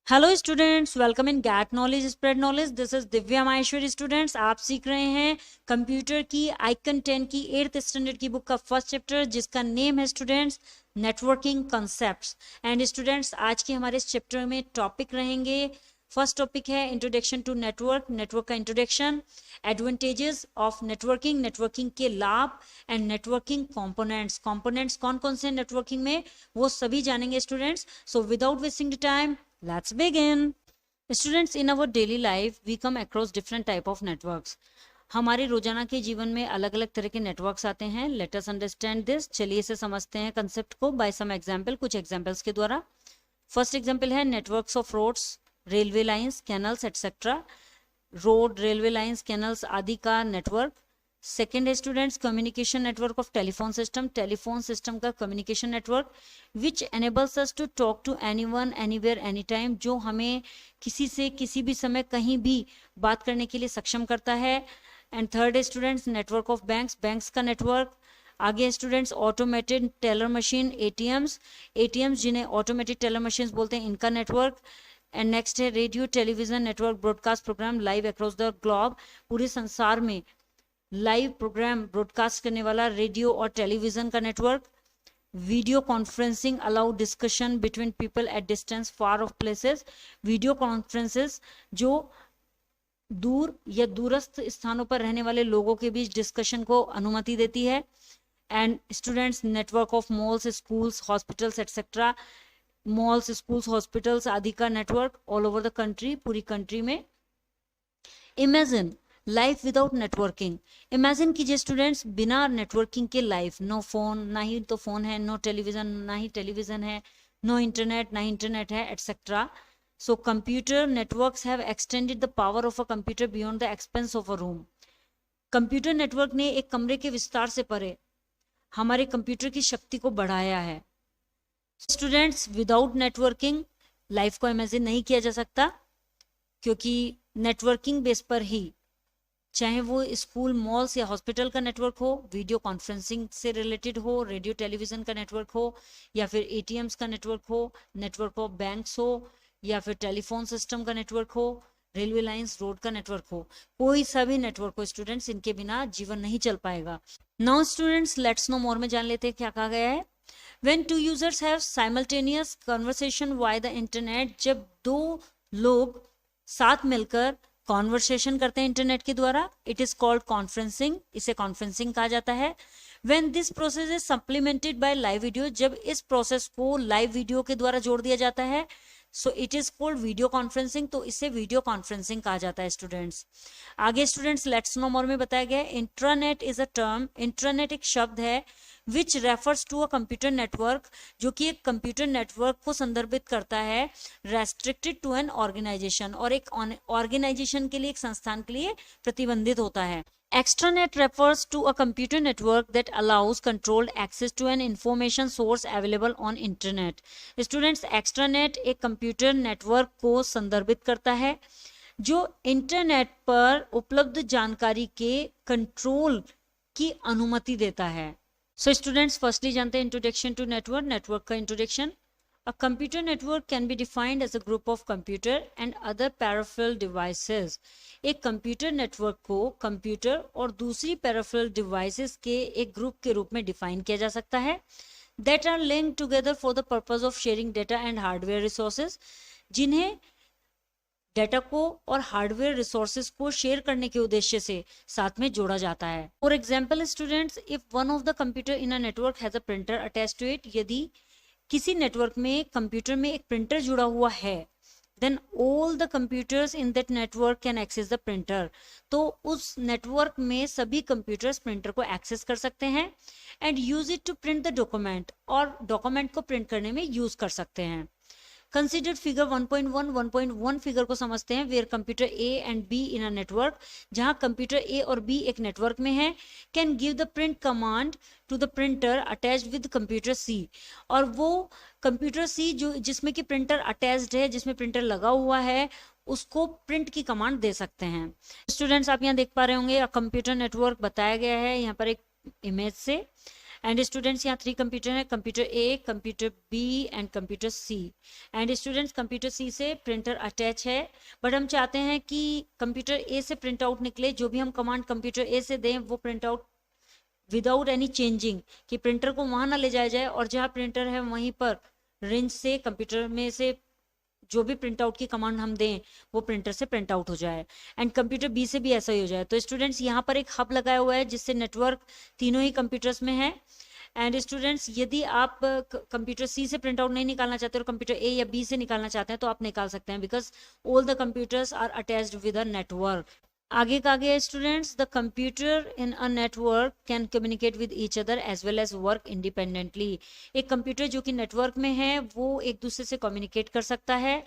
Hello students, welcome in get knowledge spread knowledge. This is Divya Maheshwari. Students, आप सीख रहे हैं कंप्यूटर की आइकन 10 की 8th स्टैंडर्ड की बुक का फर्स्ट चैप्टर, जिसका नेम है students networking concepts. And students, आज के हमारे इस चैप्टर में टॉपिक रहेंगे। फर्स्ट टॉपिक है इंट्रोडक्शन टू नेटवर्क, नेटवर्क का introduction, advantages of networking, networking के लाभ, एंड नेटवर्किंग कंपोनेंट्स। कंपोनेंट्स कौन कौन से नेटवर्किंग में, वो सभी जानेंगे students. So without wasting the time, let's begin. Students, in our daily life we come across different type of networks. हमारे रोजाना के जीवन में अलग अलग तरह के नेटवर्क्स आते हैं. Let us understand this. चलिए इसे समझते हैं कंसेप्ट को by some example, कुछ एग्जाम्पल्स के द्वारा. फर्स्ट एग्जाम्पल है networks of roads, railway lines, canals etcetera. Road, railway lines, canals आदि का नेटवर्क. सेकेंड है students communication network of telephone system, telephone system का communication network which enables us to talk to anyone anywhere any time, जो हमें किसी से किसी भी समय कहीं भी बात करने के लिए सक्षम करता है. एंड थर्ड है students network of banks, banks का नेटवर्क. आगे students automated teller machine, ATMs, ATMs जिन्हें ऑटोमेटेड टेलर मशीन बोलते हैं, इनका नेटवर्क. एंड नेक्स्ट है radio television network, broadcast program live across the globe, पूरे संसार में लाइव प्रोग्राम ब्रॉडकास्ट करने वाला रेडियो और टेलीविजन का network. Video conferencing allow discussion between people at distance far of places, video conferences जो दूर या दूरस्थ स्थानों पर रहने वाले लोगों के बीच डिस्कशन को अनुमति देती है. And students network of malls, schools, hospitals etcetera, malls, schools, hospitals आदि का network all over the country, पूरी कंट्री में. Imagine life without networking. Imagine कीजिए स्टूडेंट्स, बिना नेटवर्किंग के लाइफ, नो फोन, ना ही तो फोन है, नो टेलीविजन, ना ही टेलीविजन है, नो इंटरनेट, ना ही इंटरनेट है etcetera. So computer networks have extended the power of a computer beyond the expense of a room. Computer network ने एक कमरे के विस्तार से परे हमारे कंप्यूटर की शक्ति को बढ़ाया है. स्टूडेंट्स, विदाउट नेटवर्किंग लाइफ को इमेजिन नहीं किया जा सकता, क्योंकि नेटवर्किंग बेस पर ही, चाहे वो स्कूल, मॉल्स या हॉस्पिटल का नेटवर्क हो, वीडियो कॉन्फ्रेंसिंग से रिलेटेड हो, रेडियो टेलीविजन का नेटवर्क हो, या फिर एटीएम्स का नेटवर्क हो, नेटवर्क ऑफ बैंक्स हो, या फिर टेलीफोन सिस्टम का नेटवर्क हो, रेलवे लाइंस, रोड का नेटवर्क हो, कोई सा भी नेटवर्क हो स्टूडेंट्स, इनके बिना जीवन नहीं चल पाएगा. Now students, let's know more में जान लेते हैं क्या कहा गया है. When two users have simultaneous conversation via the internet, जब दो लोग साथ मिलकर कॉन्वर्सेशन करते हैं इंटरनेट के द्वारा, इट इज कॉल्ड कॉन्फ्रेंसिंग, इसे कॉन्फ्रेंसिंग कहा जाता है. When this process is supplemented by live video, जब इस प्रोसेस को लाइव वीडियो के द्वारा जोड़ दिया जाता है, so it is called video conferencing, तो इसे वीडियो कॉन्फ्रेंसिंग कहा जाता है स्टूडेंट्स. आगे स्टूडेंट्स लेट्स नो मोर में बताया गया है intranet is a term, intranet एक शब्द है which refers to a computer network, जो कि एक कंप्यूटर नेटवर्क को संदर्भित करता है, रेस्ट्रिक्टेड टू एन ऑर्गेनाइजेशन, और एक ऑर्गेनाइजेशन के लिए, एक संस्थान के लिए प्रतिबंधित होता है. Extranet refers to a computer network that allows controlled access to an information source available on internet. Students, extranet एक कंप्यूटर नेटवर्क को संदर्भित करता है जो इंटरनेट पर उपलब्ध जानकारी के कंट्रोल की अनुमति देता है. सो स्टूडेंट्स, फर्स्टली जानते हैं इंट्रोडक्शन टू नेटवर्क, नेटवर्क का introduction. A computer network can be defined as a group of computer and other peripheral devices. एक कंप्यूटर नेटवर्क को कंप्यूटर और दूसरी peripheral devices के एक ग्रुप के रूप में डिफाइन किया जा सकता है. That are linked together for the purpose of sharing data and hardware resources, जिन्हें डेटा को और हार्डवेयर रिसोर्सेज को शेयर करने के उद्देश्य से साथ में जोड़ा जाता है. For example students, if one of the computer in a network has a printer attached to it, यदि किसी नेटवर्क में कंप्यूटर में एक प्रिंटर जुड़ा हुआ है, then all the computers in that network can access the printer, तो उस नेटवर्क में सभी कंप्यूटर्स प्रिंटर को एक्सेस कर सकते हैं and use it to print the document, और डॉक्यूमेंट को प्रिंट करने में यूज कर सकते हैं. Consider figure 1.1. 1.1 फिगर को समझते हैं, where computer A and B in a network, जहां कंप्यूटर ए और बी एक नेटवर्क में है, can give the print command to the printer attached with computer C, और वो कंप्यूटर सी जो जिसमें कि प्रिंटर अटैच्ड है, जिसमें प्रिंटर लगा हुआ है, उसको प्रिंट की कमांड दे सकते हैं. स्टूडेंट्स, आप यहाँ देख पा रहे होंगे कंप्यूटर नेटवर्क बताया गया है यहाँ पर एक इमेज से. एंड स्टूडेंट्स यहाँ 3 कंप्यूटर हैं, computer A, computer B and computer C. And students computer C से प्रिंटर अटैच है, बट हम चाहते हैं कि कंप्यूटर ए से प्रिंट आउट निकले, जो भी हम कमांड कंप्यूटर ए से दें वो print out without any changing, कि प्रिंटर को वहां ना ले जाया जाए और जहां प्रिंटर है वहीं पर रेंज से कंप्यूटर में से जो भी प्रिंट आउट की कमांड हम दें वो प्रिंटर से प्रिंट आउट हो जाए। एंड कंप्यूटर बी से भी ऐसा ही हो जाए। तो स्टूडेंट्स यहाँ पर एक हब लगाया हुआ है जिससे नेटवर्क तीनों ही कंप्यूटर्स में है। एंड स्टूडेंट्स यदि आप कंप्यूटर सी से प्रिंट आउट नहीं निकालना चाहते और कंप्यूटर ए या बी से निकालना चाहते हैं तो आप निकाल सकते हैं, because all the computers are attached with a network. आगे का आगे students, the computer in a network can communicate with each other as well as work independently. एक कंप्यूटर जो कि नेटवर्क में है वो एक दूसरे से कम्युनिकेट कर सकता है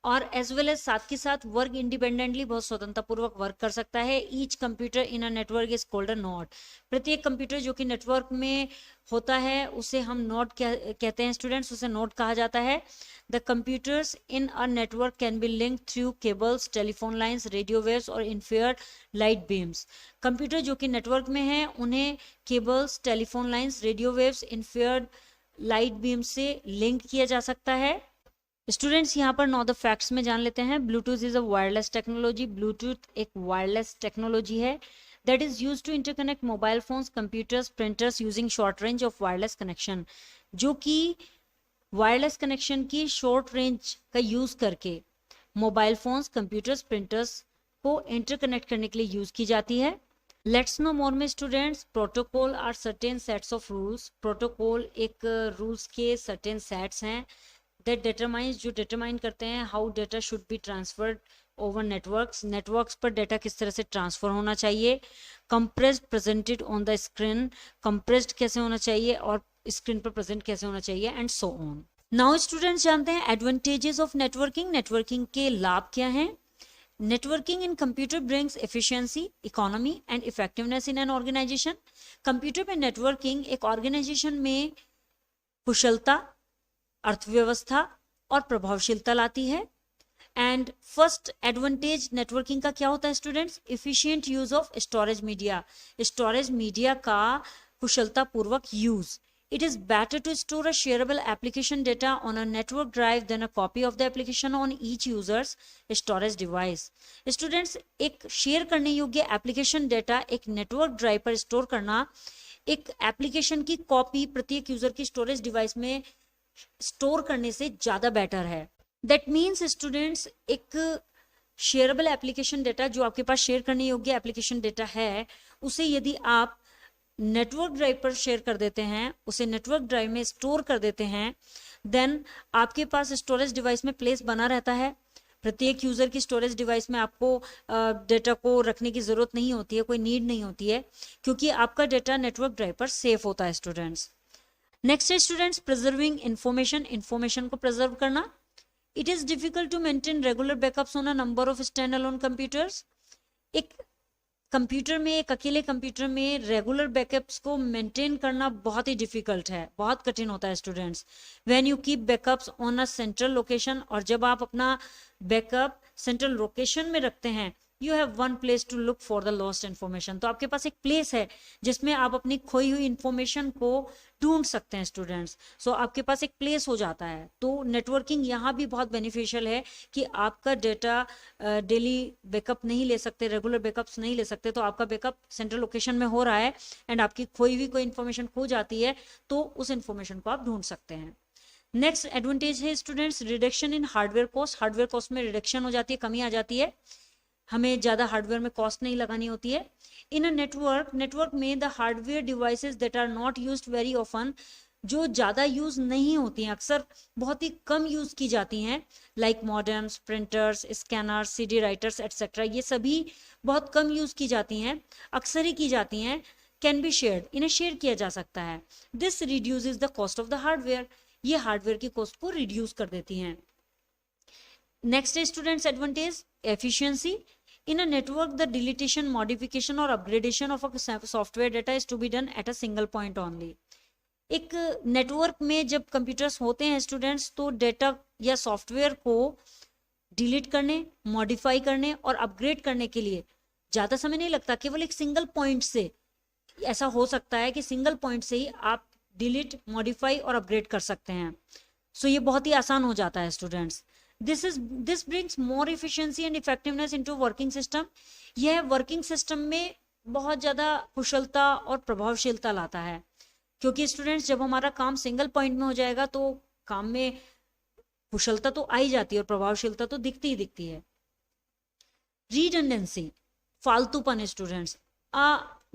और एज वेल एज साथ के साथ वर्क इंडिपेंडेंटली, बहुत स्वतंत्रता पूर्वक वर्क कर सकता है। Each computer in a network is called a node. प्रत्येक कंप्यूटर जो कि नेटवर्क में होता है उसे हम नोड कहते हैं स्टूडेंट्स, उसे नोड कहा जाता है। The computers in a network can be linked through cables, telephone lines, radio waves और इंफ्रारेड लाइट बीम्स। कंप्यूटर जो कि नेटवर्क में है उन्हें cables, telephone lines, radio waves, infrared light beam से लिंक किया जा सकता है। स्टूडेंट्स यहाँ पर नो द फैक्ट्स में जान लेते हैं। Bluetooth is a wireless technology. Bluetooth एक वायरलेस टेक्नोलॉजी है that is used to interconnect mobile phones, computers, printers using short range of wireless connection, जो कि वायरलेस कनेक्शन की शॉर्ट रेंज का यूज करके मोबाइल फोन्स, कंप्यूटर्स, प्रिंटर्स को interconnect करने के लिए यूज की जाती है। लेट्स नो मोर में students, protocol are certain sets of rules. Protocol एक रूल्स के सर्टेन सेट्स हैं that determines, जो determine करते हैं how data should be transferred over networks, networks पर data किस तरह से transfer होना चाहिए। compressed presented on the screen, compressed कैसे होना चाहिए और screen पर present कैसे होना चाहिए and so on। now students जानते हैं advantages of networking। networking के लाभ क्या हैं। Networking in computer brings efficiency, economy and effectiveness in an organization। Computer पे networking एक organization में कुशलता, अर्थव्यवस्था और प्रभावशीलता लाती है। एंड फर्स्ट एडवांटेज नेटवर्किंग का क्या होता है students, efficient use of storage media. Storage media का कुशलता पूर्वक use. It is better to store a shareable application data on a network drive than a copy of the application on each users storage device. Students एक share करने योग्य application data एक network drive पर store करना एक application की copy प्रत्येक user की स्टोरेज डिवाइस में स्टोर करने से ज्यादा बेटर है। दैट मीन्स स्टूडेंट्स एक शेयरेबल एप्लीकेशन डेटा जो आपके पास शेयर करने योग्य एप्लीकेशन डेटा है उसे यदि आप नेटवर्क ड्राइव पर शेयर कर देते हैं, उसे नेटवर्क ड्राइव में स्टोर कर देते हैं, देन आपके पास स्टोरेज डिवाइस में प्लेस बना रहता है। प्रत्येक यूजर की स्टोरेज डिवाइस में आपको डेटा को रखने की जरूरत नहीं होती है, कोई नीड नहीं होती है, क्योंकि आपका डेटा नेटवर्क ड्राइव पर सेफ होता है स्टूडेंट्स। नेक्स्ट है स्टूडेंट्स प्रिजर्विंग इंफॉर्मेशन। इंफॉर्मेशन को प्रिजर्व करना। It is difficult to maintain regular backups on a number of stand alone computers. एक कंप्यूटर में, एक अकेले कंप्यूटर में रेगुलर बैकअप्स को मेंटेन करना बहुत ही डिफिकल्ट है, बहुत कठिन होता है students. When you keep backups on a central location, और जब आप अपना बैकअप सेंट्रल लोकेशन में रखते हैं, you have one place to look for the lost information. तो आपके पास एक प्लेस है जिसमें आप अपनी खोई हुई इंफॉर्मेशन को ढूंढ सकते हैं स्टूडेंट्स। सो आपके पास एक प्लेस हो जाता है। तो नेटवर्किंग यहाँ भी बहुत बेनिफिशियल है कि आपका डेटा डेली बैकअप नहीं ले सकते, रेगुलर बैकअप्स नहीं ले सकते, तो आपका बैकअप सेंट्रल लोकेशन में हो रहा है एंड आपकी खोई हुई कोई इन्फॉर्मेशन खो जाती है तो उस इन्फॉर्मेशन को आप ढूंढ सकते हैं। नेक्स्ट एडवांटेज है students reduction in hardware cost. Hardware cost में रिडक्शन हो जाती है, कमी आ जाती है, हमें ज्यादा हार्डवेयर में कॉस्ट नहीं लगानी होती है। इन अ नेटवर्क में the hardware devices that are not used very often, जो ज्यादा यूज नहीं होती हैं, अक्सर बहुत ही कम यूज की जाती हैं, like modems, printers, scanners, CD writers etcetera, ये सभी बहुत कम यूज की जाती हैं, अक्सर ही की जाती हैं। कैन बी शेयर्ड, इन्हें शेयर किया जा सकता है। This reduces the cost of the hardware, ये हार्डवेयर की कॉस्ट को रिड्यूस कर देती हैं। नेक्स्ट है students advantage efficiency. In a network, the deletion, modification or upgradation of a software data is to be done at a single point only. एक network में जब कंप्यूटर्स होते हैं स्टूडेंट्स, तो डेटा या सॉफ्टवेयर को डिलीट करने, मॉडिफाई करने और अपग्रेड करने के लिए ज़्यादा समय नहीं लगता, केवल एक सिंगल पॉइंट से ऐसा हो सकता है कि सिंगल पॉइंट से ही आप डिलीट, मॉडिफाई और अपग्रेड कर सकते हैं। सो ये बहुत ही आसान हो जाता है students. This brings more efficiency and effectiveness into working system. यह वर्किंग सिस्टम में बहुत ज़्यादा कुशलता और प्रभावशीलता लाता है, क्योंकि स्टूडेंट्स जब हमारा काम सिंगल पॉइंट में हो जाएगा तो काम में कुशलता तो आई जाती है और प्रभावशीलता तो दिखती ही दिखती है। रिडंडेंसी, फालतूपन students.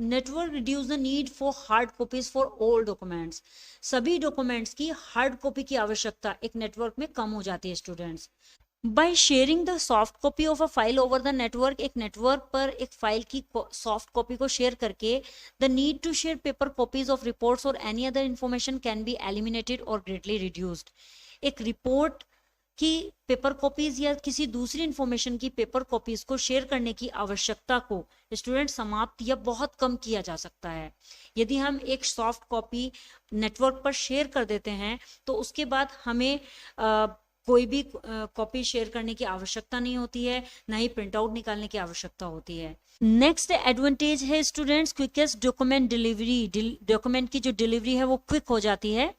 Network reduce the need for hard copies for all documents. सभी डॉक्यूमेंट्स की हार्ड कॉपी की आवश्यकता एक नेटवर्क में कम हो जाती है students. By sharing the soft copy of a file over the network, एक नेटवर्क पर एक फाइल की सॉफ्ट कॉपी को शेयर करके the need to share paper copies of reports और any other information can be eliminated और greatly reduced. एक report की पेपर कॉपीज या किसी दूसरी इंफॉर्मेशन की पेपर कॉपीज को शेयर करने की आवश्यकता को स्टूडेंट समाप्त या बहुत कम किया जा सकता है। यदि हम एक सॉफ्ट कॉपी नेटवर्क पर शेयर कर देते हैं तो उसके बाद हमें कोई भी कॉपी शेयर करने की आवश्यकता नहीं होती है, ना ही प्रिंट आउट निकालने की आवश्यकता होती है। नेक्स्ट एडवांटेज है students quickest document delivery. Document की जो डिलीवरी है वो क्विक हो जाती है।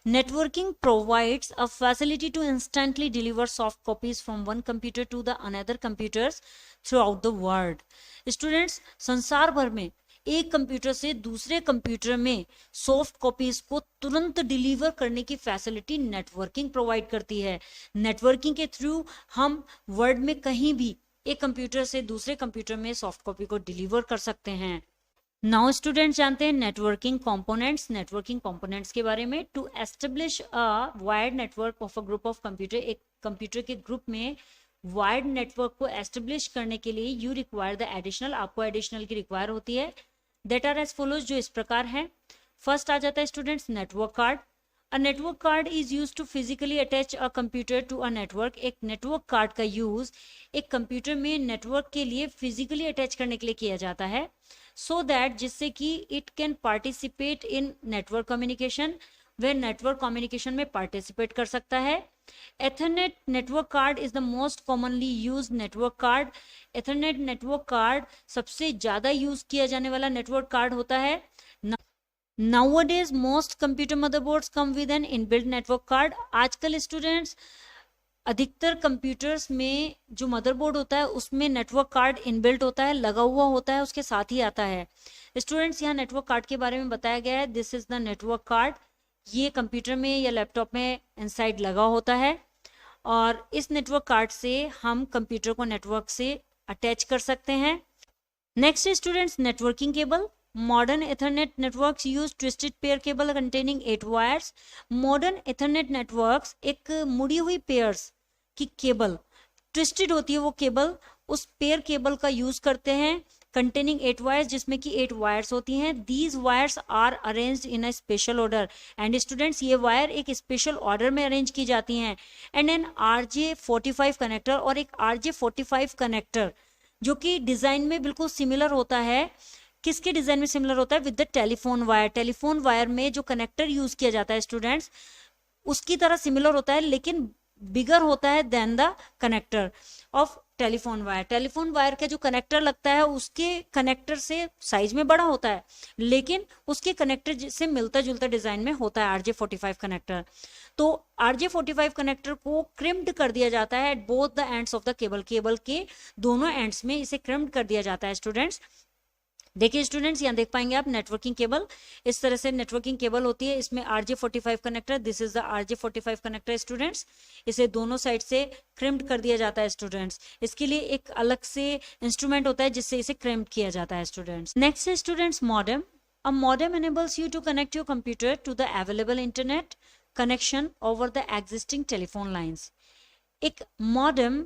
Networking provides a facility to instantly deliver soft copies from one computer to the another computers throughout the world. Students, संसार भर में एक कंप्यूटर से दूसरे कंप्यूटर में सॉफ्ट कॉपीज को तुरंत डिलीवर करने की फैसिलिटी नेटवर्किंग प्रोवाइड करती है। नेटवर्किंग के थ्रू हम वर्ल्ड में कहीं भी एक कंप्यूटर से दूसरे कंप्यूटर में सॉफ्ट कॉपी को डिलीवर कर सकते हैं। नाउ स्टूडेंट्स जानते हैं नेटवर्किंग कंपोनेंट्स। नेटवर्किंग कंपोनेंट्स के बारे में। To establish a wired network of a group of computer, एक कंप्यूटर के ग्रुप में वायर्ड नेटवर्क को एस्टेब्लिश करने के लिए यू रिक्वायर द एडिशनल, आपको एडिशनल की रिक्वायर होती है। दैट आर एज फॉलोज, जो इस प्रकार है। फर्स्ट आ जाता है students network card. A network card is used to physically attach a computer to a network. एक नेटवर्क कार्ड का यूज एक कंप्यूटर में नेटवर्क के लिए फिजिकली अटैच करने के लिए किया जाता है, so that जिससे कि it can participate in network communication, वह नेटवर्क कम्युनिकेशन में पार्टिसिपेट कर सकता है। Ethernet network card is the most commonly use network card. Ethernet network card सबसे ज्यादा यूज किया जाने वाला नेटवर्क कार्ड होता है। Nowadays most computer motherboards come with an inbuilt network card. आजकल स्टूडेंट्स अधिकतर कंप्यूटर्स में जो मदरबोर्ड होता है उसमें नेटवर्क कार्ड इनबिल्ट होता है, लगा हुआ होता है, उसके साथ ही आता है। स्टूडेंट्स यहाँ नेटवर्क कार्ड के बारे में बताया गया है। This is the network card. ये कंप्यूटर में या लैपटॉप में इनसाइड लगा होता है और इस नेटवर्क कार्ड से हम कंप्यूटर को नेटवर्क से अटैच कर सकते हैं। Next students networking cable. Modern Ethernet networks use twisted pair cable containing 8 wires. Modern Ethernet networks एक मुड़ी हुई पेयर्स की केबल, ट्विस्टेड होती है वो केबल, उस पेयर केबल का यूज करते हैं containing 8 wires, जिसमें कि 8 वायर्स होती हैं। These wires are arranged in a special order. And students ये वायर एक स्पेशल ऑर्डर में अरेंज की जाती हैं। And an RJ45 कनेक्टर, और एक RJ45 कनेक्टर जो कि डिजाइन में बिल्कुल सिमिलर होता है। किसके डिजाइन में सिमिलर होता है? With the telephone wire. Telephone wire में जो कनेक्टर यूज किया जाता है स्टूडेंट्स उसकी तरह सिमिलर होता है, लेकिन बिगर होता है than the connector of telephone wire. Telephone wire का जो कनेक्टर लगता है उसके कनेक्टर से साइज में बड़ा होता है, लेकिन उसके कनेक्टर से मिलता जुलता डिजाइन में होता है RJ45 कनेक्टर। तो RJ45 कनेक्टर को क्रिम्ड कर दिया जाता है at both the ends of the cable. Cable के दोनों एंड्स में इसे क्रिम्ड कर दिया जाता है स्टूडेंट्स। देखिए स्टूडेंट्स यहाँ देख पाएंगे आप नेटवर्किंग केबल, इस तरह से नेटवर्किंग केबल होती है। इसमें RJ45 connector, this is the RJ45 connector students. इसे दोनों साइड से क्रिम्ड कर दिया जाता है स्टूडेंट्स। इसके लिए एक अलग से इंस्ट्रूमेंट होता है जिससे इसे क्रिम्ड किया जाता है स्टूडेंट्स। नेक्स्ट है students modem. A modem enables you to connect your computer to the available internet connection over the existing telephone lines. एक मॉडेम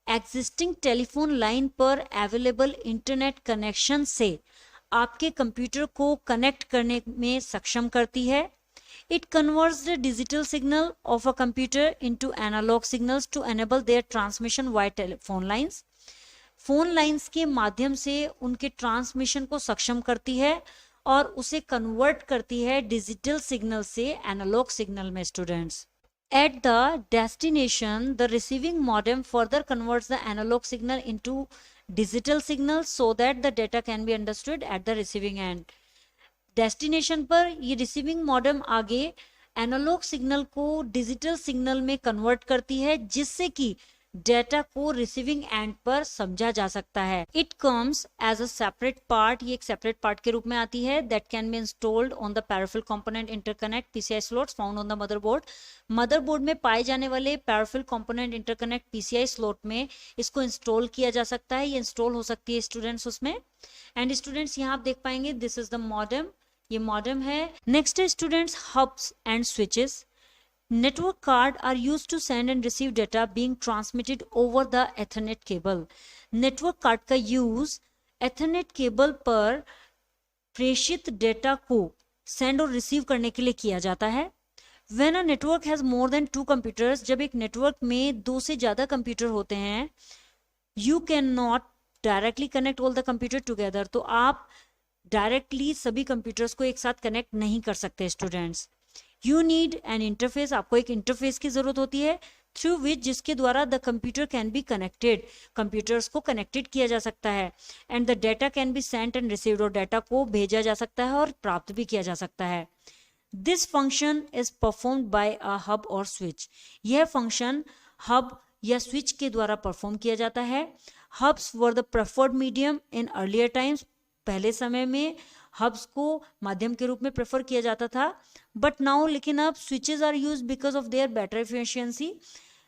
एग्जिस्टिंग टेलीफोन लाइन पर अवेलेबल इंटरनेट कनेक्शन से आपके कंप्यूटर को कनेक्ट करने में सक्षम करती है। It converts the digital signal of a computer into analog signals to enable their transmission via telephone lines. Phone lines के माध्यम से उनके ट्रांसमिशन को सक्षम करती है और उसे कन्वर्ट करती है डिजिटल सिग्नल से एनालॉग सिग्नल में students. At the destination, the receiving modem further converts the analog signal into digital signal so that the data can be understood at the receiving end. Destination पर ये receiving modem आगे analogue signal को digital signal में convert करती है, जिससे कि data को रिसीविंग एंड पर समझा जा सकता है। It comes as a separate part, ये एक सेपरेट पार्ट के रूप में आती है, that can be installed on the peripheral component interconnect PCI slots found on the motherboard. Motherboard में पाए जाने वाले peripheral component interconnect PCI slot में इसको इंस्टॉल किया जा सकता है, ये इंस्टॉल हो सकती है स्टूडेंट्स उसमें। एंड स्टूडेंट्स यहाँ आप देख पाएंगे दिस इज द मॉडेम, ये मॉडेम है। नेक्स्ट है students hubs and switches. Network card are used to send and receive data being transmitted over the Ethernet cable. Network card का use Ethernet cable पर प्रेषित डेटा को send और receive करने के लिए किया जाता है। When a network has more than 2 computers, जब एक नेटवर्क में 2 से ज़्यादा कंप्यूटर होते हैं, you cannot directly connect all the computer together, तो आप डायरेक्टली सभी कंप्यूटर्स को एक साथ कनेक्ट नहीं कर सकते students. You need an interface, आपको एक इंटरफेस की जरूरत होती है, थ्रू विच जिसके द्वारा the computer can be connected, computers को कनेक्टेड किया जा सकता है, and the data can be sent and received, और डेटा को भेजा जा सकता है और प्राप्त भी किया जा सकता है। This function is performed by a hub और स्विच, यह फंक्शन हब या स्विच के द्वारा परफॉर्म किया जाता है। Hubs were the preferred medium in earlier times, पहले समय में हब्स को माध्यम के रूप में प्रेफर किया जाता था, बट नाउ लेकिन अब switches are use because of their better efficiency,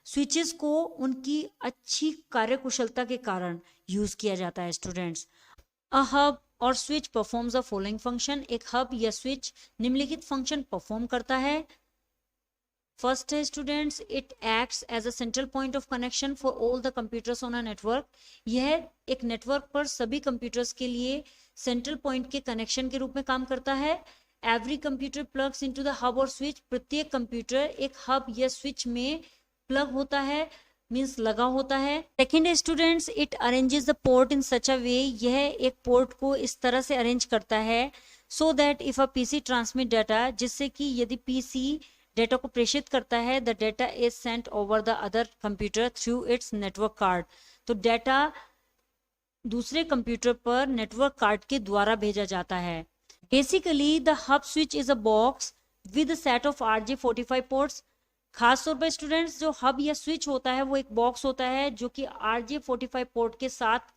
switches को उनकी अच्छी कार्यकुशलता के कारण यूज किया जाता है स्टूडेंट्स। अ हब और switch performs a following function, एक हब या स्विच निम्नलिखित फंक्शन परफॉर्म करता है। फर्स्ट है students, it acts as a central point of connection for all the computers on a network, यह एक नेटवर्क पर सभी कंप्यूटर्स के लिए सेंट्रल पॉइंट के कनेक्शन के रूप में काम करता है। Every computer plugs into the hub और स्विच, प्रत्येक कंप्यूटर एक हब या स्विच में प्लग होता है, मींस लगा होता है। Second students, it arranges the port in such a way, यह एक पोर्ट को इस तरह से अरेंज करता है so that if a PC transmit data, जिससे कि यदि पीसी डेटा को प्रेषित करता है, the data is sent over the other computer through its network card, तो डेटा दूसरे कंप्यूटर पर नेटवर्क कार्ड के द्वारा भेजा जाता है। Basically the hub switch is a box with set of RJ45 ports, खास तौर पर स्टूडेंट्स जो हब या स्विच होता है वो एक बॉक्स होता है जो कि RJ45 पोर्ट के साथ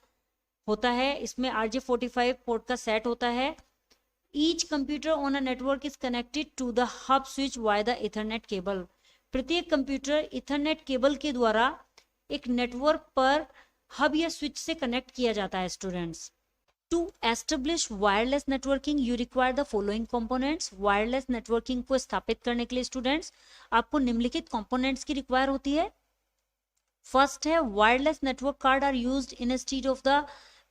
होता है, इसमें RJ45 पोर्ट का सेट होता है। Each computer on a network is connected to the hub switch via the Ethernet cable. प्रत्येक कंप्यूटर इथरनेट केबल के द्वारा एक नेटवर्क पर हब या स्विच से कनेक्ट किया जाता है students. To establish wireless networking you require the following components, wireless networking को स्थापित करने के लिए स्टूडेंट्स आपको निम्नलिखित कंपोनेंट्स की रिक्वायर होती है। फर्स्ट है wireless network card are used in instead of the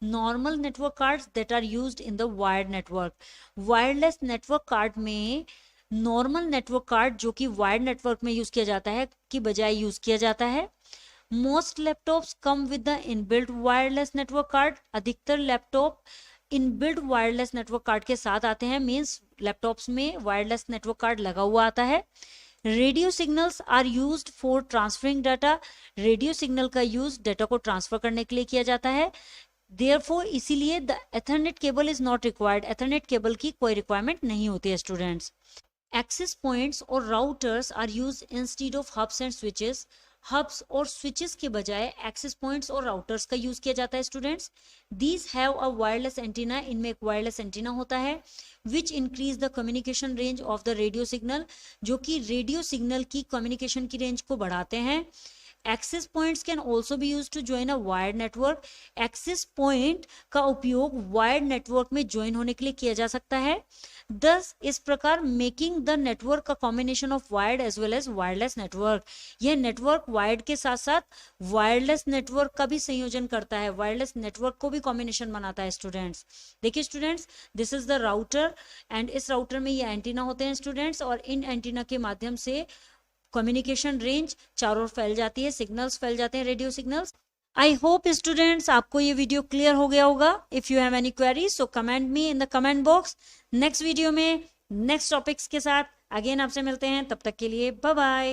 normal network cards that are used in the wired network. Wireless network card में नॉर्मल नेटवर्क कार्ड जो कि वायर्ड नेटवर्क में यूज किया जाता है की बजाय यूज किया जाता है। Most laptops come with the inbuilt wireless network card, अधिकतर laptop inbuilt wireless network card के साथ आते हैं, मीन्स लैपटॉप्स में वायरलेस नेटवर्क कार्ड लगा हुआ आता है। Radio signals are used for transferring data, radio signal का यूज डाटा को ट्रांसफर करने के लिए किया जाता है। Therefore, इसीलिए the ethernet cable is not required, ethernet cable की कोई रिक्वायरमेंट नहीं होती है स्टूडेंट्स। एक्सेस पॉइंट्स और routers are used instead of hubs and switches, hubs और स्विचेस के बजाय एक्सेस पॉइंट्स और राउटर्स का यूज किया जाता है students. These have a wireless antenna, इनमें एक वायरलेस एंटीना होता है which increase the communication range of the radio signal, जो कि रेडियो सिग्नल की कम्युनिकेशन की रेंज को बढ़ाते हैं। Access points can also be use to join a wired network, access point का उपयोग वायर्ड नेटवर्क में ज्वाइन होने के लिए किया जा सकता है। दस इस प्रकार मेकिंग द नेटवर्क का combination of wired as well as wireless network, यह नेटवर्क वायर्ड के साथ साथ वायरलेस नेटवर्क का भी संयोजन करता है, वायरलेस नेटवर्क को भी कॉम्बिनेशन बनाता है स्टूडेंट्स। देखिए students, this is the router and इस राउटर में ये एंटीना होते हैं स्टूडेंट्स, और इन एंटीना के माध्यम से कम्युनिकेशन रेंज चारों ओर फैल जाती है, सिग्नल्स फैल जाते हैं, radio signals. I hope students आपको ये वीडियो क्लियर हो गया होगा। If you have any query so comment me in the comment box. Next video में नेक्स्ट टॉपिक्स के साथ अगेन आपसे मिलते हैं, तब तक के लिए बाय बाय।